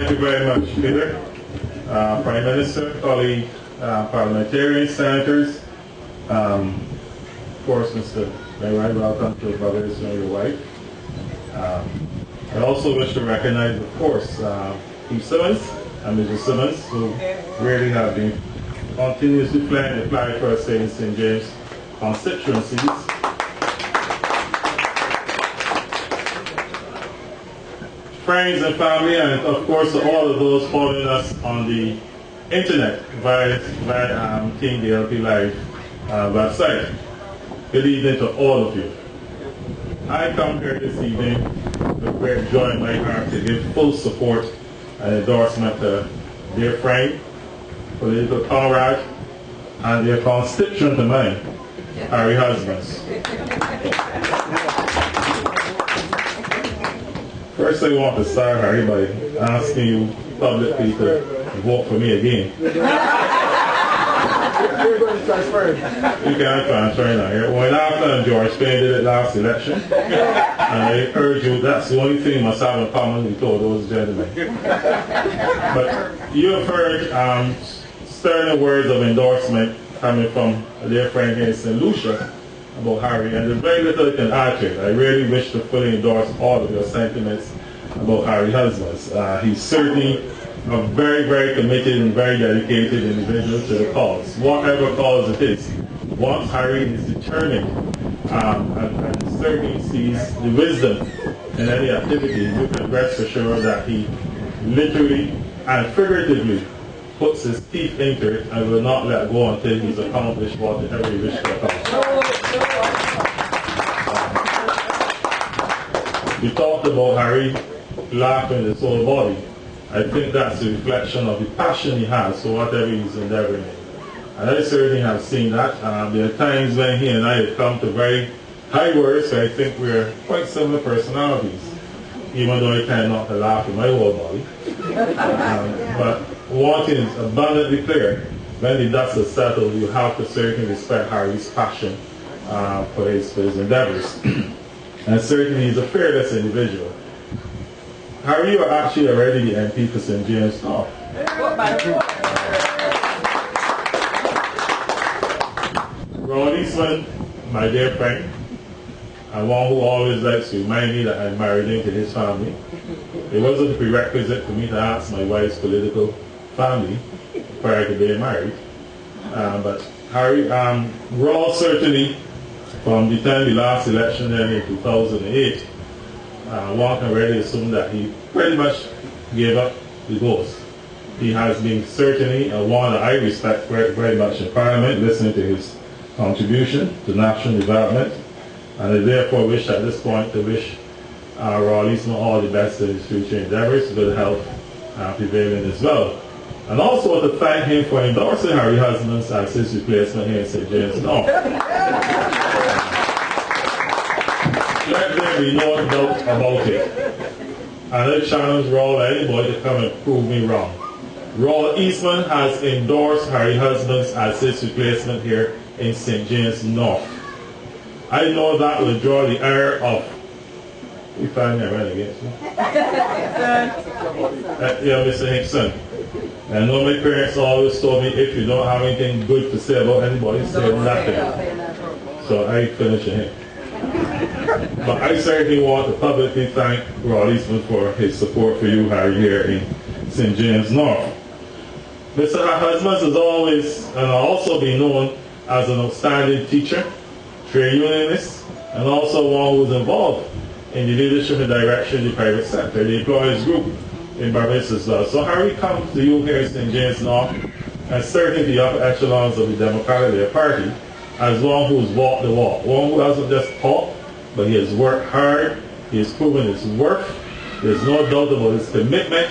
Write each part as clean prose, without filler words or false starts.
Thank you very much, Peter. Prime Minister, colleague, parliamentarians, senators, of course, Mr. Mayor, welcome to Barbados and your wife. I also wish to recognize, of course, Steve Simmons and Mr. Simmons, who really have been continuously playing the flag for us in St. James constituencies. Friends and family, and of course to all of those following us on the internet via King DLP Live website. Good evening to all of you. I come here this evening with great joy in my heart to give full support and endorsement to dear friend, political comrade, and their constituent of mine, Harry Husbands. First, I want to start, Harry, by asking you publicly to vote for me again. You're going to transfer. You can't transfer now. Here. When after George Payne did it last election, and I urge you, that's the only thing you must have in common with all those gentlemen. But you have heard stern words of endorsement coming from a dear friend here in St. Lucia about Harry, and there's very little I can add to it. I really wish to fully endorse all of your sentiments about Harry Husbands. He's certainly a very, very committed and very dedicated individual to the cause, whatever cause it is. Once Harry is determined and certainly sees the wisdom in any activity, you can rest assured that he literally and figuratively puts his teeth into it and will not let go until he's accomplished whatever he wishes to accomplish. You talked about Harry laughing his whole body. I think that's a reflection of the passion he has for whatever he's endeavoring in. And I certainly have seen that. There are times when he and I have come to very high words, so I think we're quite similar personalities, even though I tend not to laugh with my whole body. But one thing is abundantly clear: when the dust is settled, you have to certainly respect Harry's passion for his endeavors. And certainly he's a fearless individual. Harry, you are actually already the MP for St. James North. Ron Eastman, my dear friend, and one who always likes to remind me that I'm married into his family. It wasn't a prerequisite for me to ask my wife's political family prior to being married. But Harry, Ron certainly, from the time the last election then in 2008, one can already assume that he pretty much gave up the ghost. He has been certainly one that I respect very, very much in Parliament, listening to his contribution to national development. And I therefore wish at this point to wish Ron Eastman all the best in his future endeavors, good health prevailing as well. And also to thank him for endorsing Harry Husbands as his replacement here in St. James North. Let there be no doubt about it. And I challenge Raul anybody to come and prove me wrong. Raul Eastman has endorsed Harry Husbands as his replacement here in St. James North. I know that will draw the ire of, you find me right against me? Yeah, Mr. Hickson. I know my parents always told me if you don't have anything good to say about anybody, say nothing. So I finish it. But I certainly want to publicly thank Raul Eastman for his support for you, Harry, here in St. James North. Mr. Husbands has always and also been known as an outstanding teacher, trade unionist, and also one who was involved in the leadership and direction of the private sector, the employers group in Barbados as well. So Harry comes to you here in St. James North, and certainly the upper echelons of the Democratic Party, as one who has walked the walk, one who hasn't just talked, but he has worked hard, he has proven his worth. There's no doubt about his commitment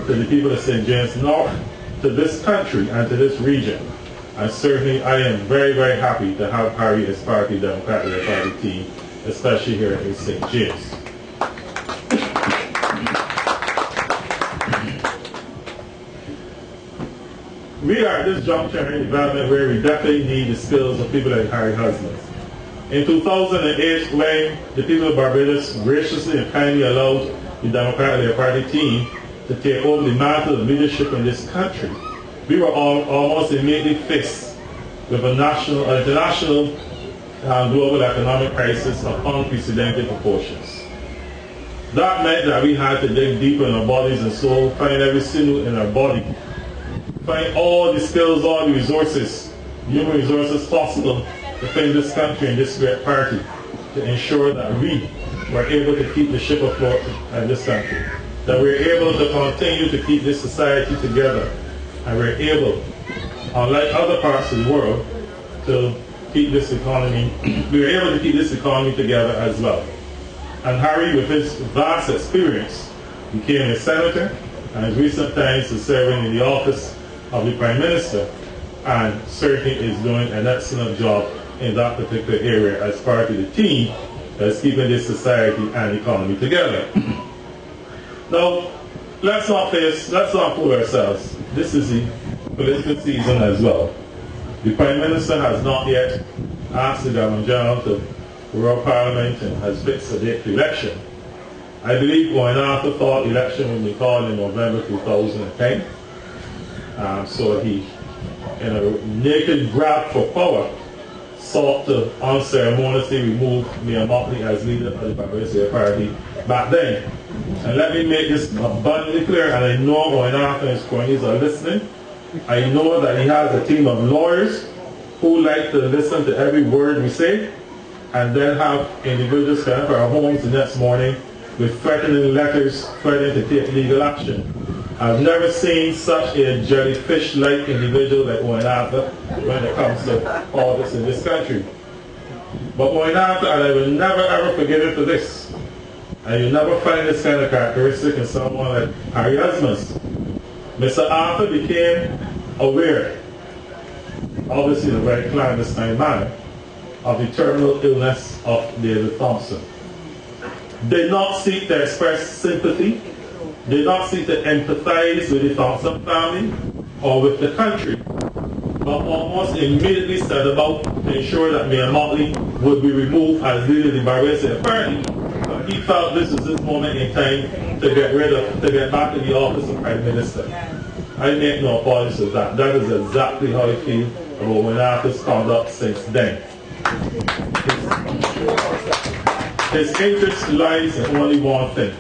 to the people of St. James North, to this country and to this region. And certainly I am very, very happy to have Harry as part of the Democratic Party team, especially here in St. James. We are at this juncture in development where we definitely need the skills of people like Harry Husbands. In 2008, when the people of Barbados graciously and kindly allowed the Democratic Party team to take over the mantle of leadership in this country, we were almost immediately faced with a international global economic crisis of unprecedented proportions. That meant that we had to dig deeper in our bodies and soul, find every sinew in our body, find all the skills, all the resources, human resources possible to defend this country and this great party, to ensure that we were able to keep the ship afloat in this country, that we were able to continue to keep this society together, and we were able, unlike other parts of the world, to keep this economy, we were able to keep this economy together as well. And Harry, with his vast experience, became a senator, and in recent times is serving in the office of the Prime Minister, and certainly is doing an excellent job in that particular area as part of the team that's keeping this society and economy together. Now, let's not fool ourselves. This is the political season as well. The Prime Minister has not yet asked the Governor General to World Parliament and has fixed a date for election. I believe going after thought election will be called in November 2010. So he, in a naked grab for power, sought to unceremoniously remove Mayor Motley as leader of the Barbados Party back then. And let me make this abundantly clear, and I know going after his cronies are listening. I know that he has a team of lawyers who like to listen to every word we say, and then have individuals come to our homes the next morning with threatening letters, threatening to take legal action. I've never seen such a jellyfish-like individual like going after when it comes to all this in this country. But going after, and I will never ever forget it for this, and you'll never find this kind of characteristic in someone like Harry Asmus. Mr. Arthur became aware, obviously in a very clandestine manner, of the terminal illness of David Thompson. Did not seek to express sympathy, did not seek to empathize with the Thompson family or with the country, but almost immediately set about to ensure that Mayor Motley would be removed as leader of the Barbados Party. He felt this was his moment in time to get back to the office of Prime Minister. I make no apologies for that. That is exactly how I feel about when Arthur's conduct since then. His interest lies in only one thing: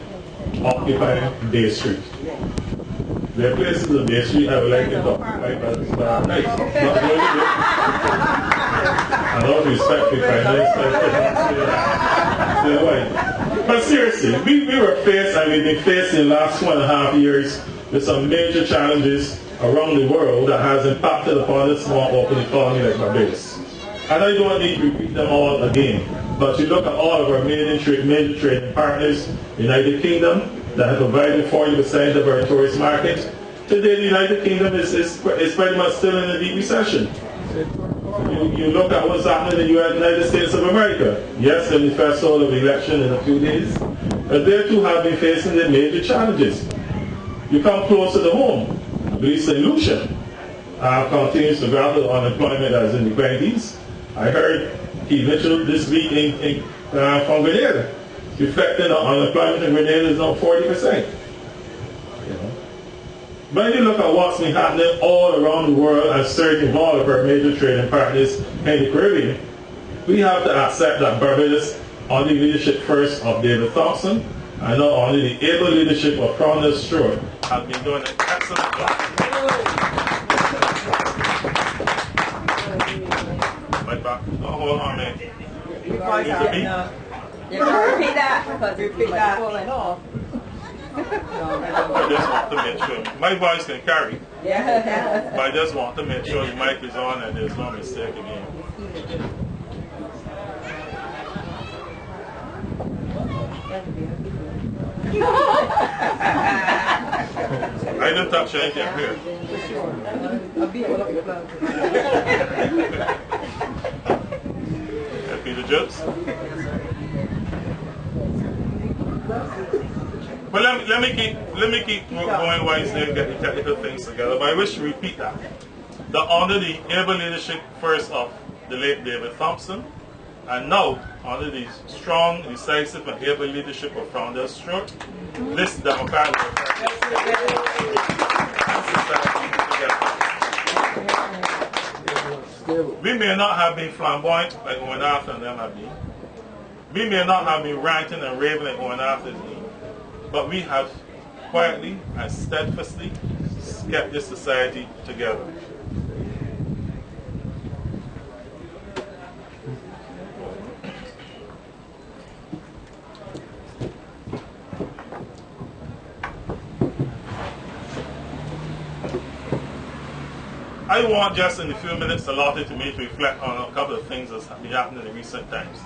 occupying Bay Street. There are places on Bay Street I would like to occupy, but it's not nice. Not going to do. And all respect for Prime Minister. But seriously, we were faced, and we've been faced in the last 2.5 years with some major challenges around the world that has impacted upon this small open economy like Barbados. And I don't need to repeat them all again. But you look at all of our major trading partners, United Kingdom, that have provided 40% of our tourist market. Today, the United Kingdom is pretty much still in a deep recession. You look at what's happening in the United States of America. Yes, in the threshold of election in a few days, but they too have been facing the major challenges. You come closer to home. I believe St. Lucia continues to grapple with unemployment as in the 20s. I heard Keith Mitchell this week from Grenada, reflecting on unemployment in Grenada is now 40%. When you look at what's been happening all around the world and certainly all of our major trading partners in the Caribbean, we have to accept that Barbados, under the leadership first of David Thompson, and not only the able leadership of Colonel Stewart, has been doing an excellent job. Right back. Oh, hold on, man. You can repeat that because repeat that. I just want to make sure my voice can carry. Yeah. But I just want to make sure the mic is on and there's no mistake again. I didn't touch anything here. Happy the jokes? But let me keep going wisely and get the technical things together. But I wish to repeat that. That under the able leadership first of the late David Thompson, And now, under the strong, decisive, and able leadership of Founder Stewart, this democratic we may not have been flamboyant like one after and them have been. We may not have been ranting and raving like one after has been. But we have quietly and steadfastly kept this society together. I want just in the few minutes allotted to me to reflect on a couple of things that's been happening in recent times.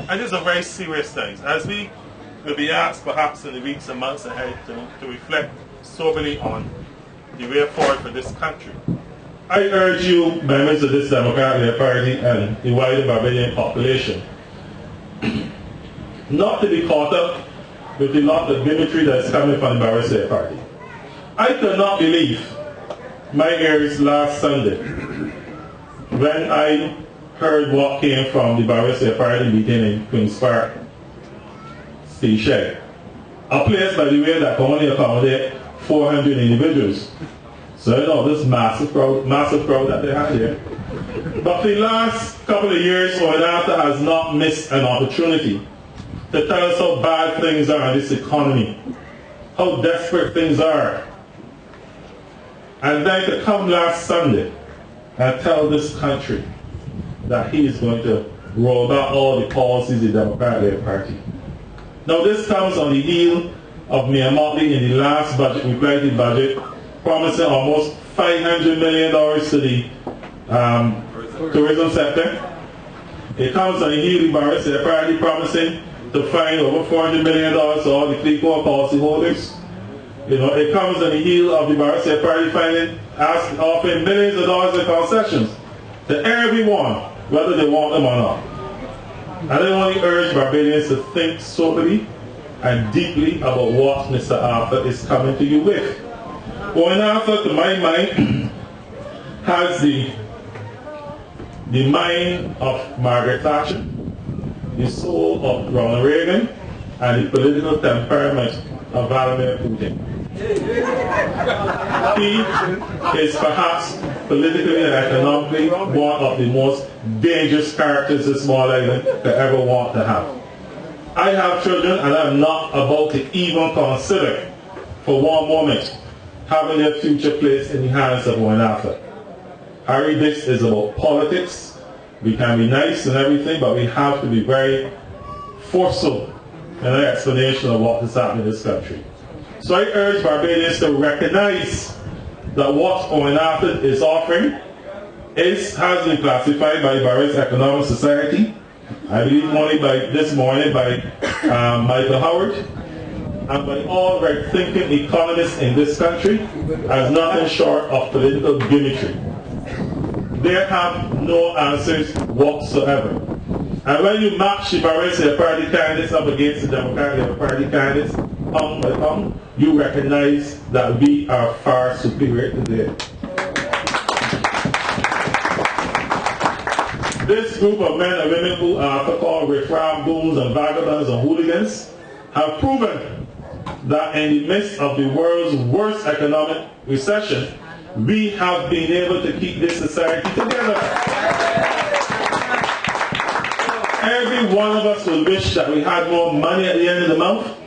And these are very serious things. As we will be asked perhaps in the weeks and months ahead to reflect soberly on the way forward for this country. I urge you, members of this Democratic Party and the wider Barbadian population, not to be caught up with the lot of bigotry that is coming from the Barbados Party. I could not believe my ears last Sunday when I heard what came from the Barbados Party meeting in Queen's Park, Seychelles, a place, by the way, that can only accommodate 400 individuals. So you know this massive crowd that they have here. But for the last couple of years, Owenatha has not missed an opportunity to tell us how bad things are in this economy, how desperate things are. And then to come last Sunday and tell this country that he is going to roll back all the policies of the Democratic Party. Now this comes on the heel of Mayor Motley in the last budget, reply budget, promising almost $500 million to the tourism sector. It comes on the heel of the Barbados Party promising to find over $400 million to all the CLECO policy holders. You know, it comes on the heel of the Barbados Party offering millions of dollars in concessions to everyone, whether they want them or not. And I only urge Barbadians to think soberly and deeply about what Mr. Arthur is coming to you with. Arthur, to my mind, has the mind of Margaret Thatcher, the soul of Ronald Reagan, and the political temperament of Vladimir Putin. He is perhaps politically and economically one of the most dangerous characters this small island could ever want to have. I have children and I'm not about to even consider for one moment having their future placed in the hands of one another. Harry, this is about politics. We can be nice and everything, but we have to be very forceful in our explanation of what is happening in this country. So I urge Barbadians to recognize that what Owenatha is offering has been classified by the Barbados Economic Society, I believe only by this morning by Michael Howard, and by all right-thinking economists in this country as nothing short of political gimmickry. They have no answers whatsoever. And when you match the Barbados Party candidates up against the Democratic Party candidates, pound by pound, you recognize that we are far superior to them. This group of men and women who are called riffraff, goons, and vagabonds and hooligans have proven that in the midst of the world's worst economic recession, we have been able to keep this society together. Every one of us will wish that we had more money at the end of the month.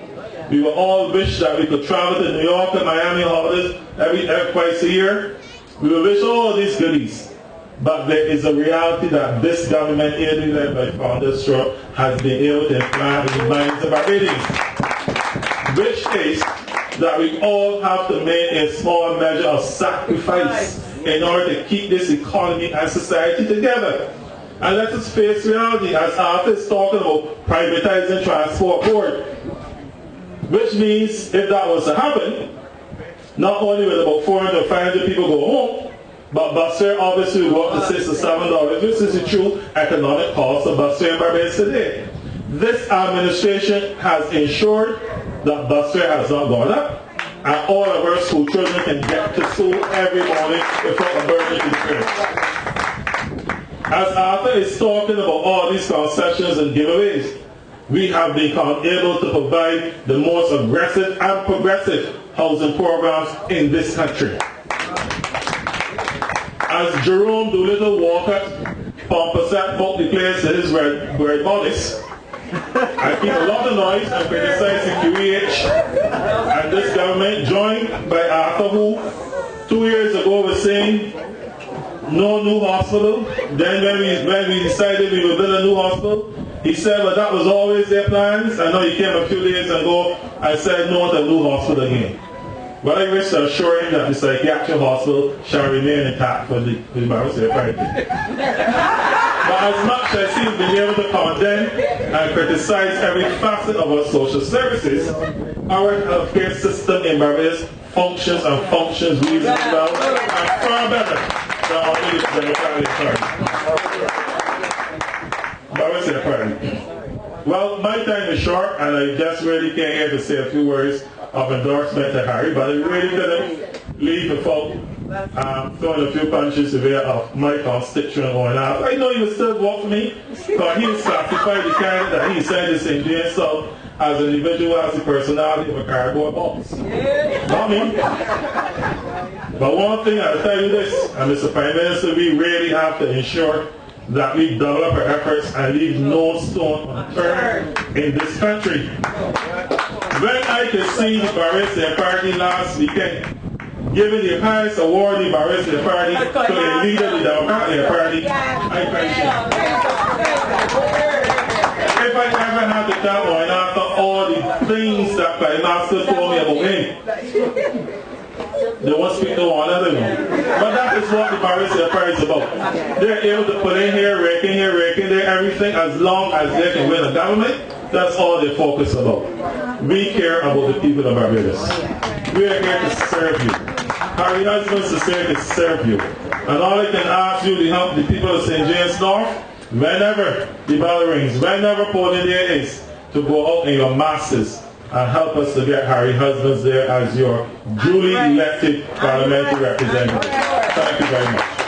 We will all wish that we could travel to New York and Miami holidays every twice a year. We will wish all these goodies. But there is a reality that this government, led by Founder Stewart, has been able to implant in the minds of Barbadians. Which is that we all have to make a small measure of sacrifice in order to keep this economy and society together. And let us face reality, as Arthur is talking about privatizing transport board. Which means if that was to happen, not only will about 400 or 500 people go home, but bus fare obviously will go up to $6 or $7, which is the true economic cost of bus fare in Barbados today. This administration has ensured that bus fare has not gone up, and all of our school children can get to school every morning without a burden to the parents. As Arthur is talking about all these concessions and giveaways, we have become able to provide the most aggressive and progressive housing programs in this country. As Jerome Doolittle Walker from Passat Folk declares his word modest, I keep a lot of noise and criticizing QEH and this government, joined by Arthur, who 2 years ago was saying no new hospital. Then when we decided we would build a new hospital, he said, well, that was always their plans. I know he came a few days ago and said no to a new hospital again. But I wish to assure him that the psychiatric hospital shall remain intact for the Barbados Party. But as much as he's been able to condemn and criticize every facet of our social services, our healthcare system in Barbados functions and functions reasonably well and far better than our Democratic Party. Barbados Party. Well, my time is short, and I just really came here to say a few words of endorsement to Harry, but I really couldn't leave without throwing a few punches the way of my constituent going out. I know he would still vote for me, but he classified the candidate that he said is in doing so as an individual, as the personality of a cardboard box. Not me. But one thing I'll tell you this, and Mr. Prime Minister, we really have to ensure that we develop our efforts and leave no stone unturned in this country. When I could see the Barbados Party last weekend giving the highest award in the Barbados Party to a leader of the Democratic Party, I appreciate it. If I ever had to tell one after all the things that my master told me about him, they won't speak to one another. But that is what the Barbados Party is about. They're able to put in here, rake in there, everything, as long as they can win a government. That's all they focus about. We care about the people of Barbados. We are here to serve you. Harry Husbands is here to serve you. And all I can ask you to help the people of St. James North, whenever the bell rings, whenever polling day is, to go out in your masses and help us to get Harry Husbands there as your duly elected parliamentary representative. Thank you very much.